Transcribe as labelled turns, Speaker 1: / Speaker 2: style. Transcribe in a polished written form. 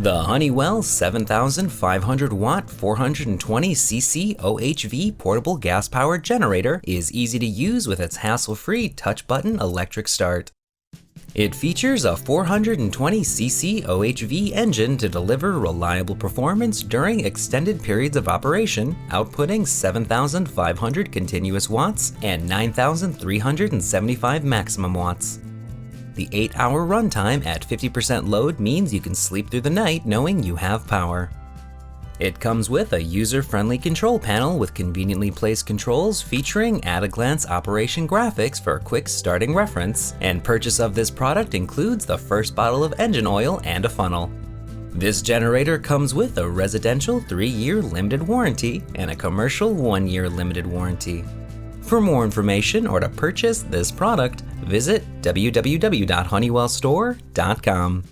Speaker 1: The Honeywell 7500 watt 420cc OHV portable gas-powered generator is easy to use with its hassle-free touch-button electric start. It features a 420cc OHV engine to deliver reliable performance during extended periods of operation, outputting 7,500 continuous watts and 9,375 maximum watts. The 8-hour runtime at 50% load means you can sleep through the night knowing you have power. It comes with a user-friendly control panel with conveniently placed controls featuring at-a-glance operation graphics for quick starting reference, and purchase of this product includes the first bottle of engine oil and a funnel. This generator comes with a residential 3-year limited warranty and a commercial 1-year limited warranty. For more information or to purchase this product, visit www.honeywellstore.com.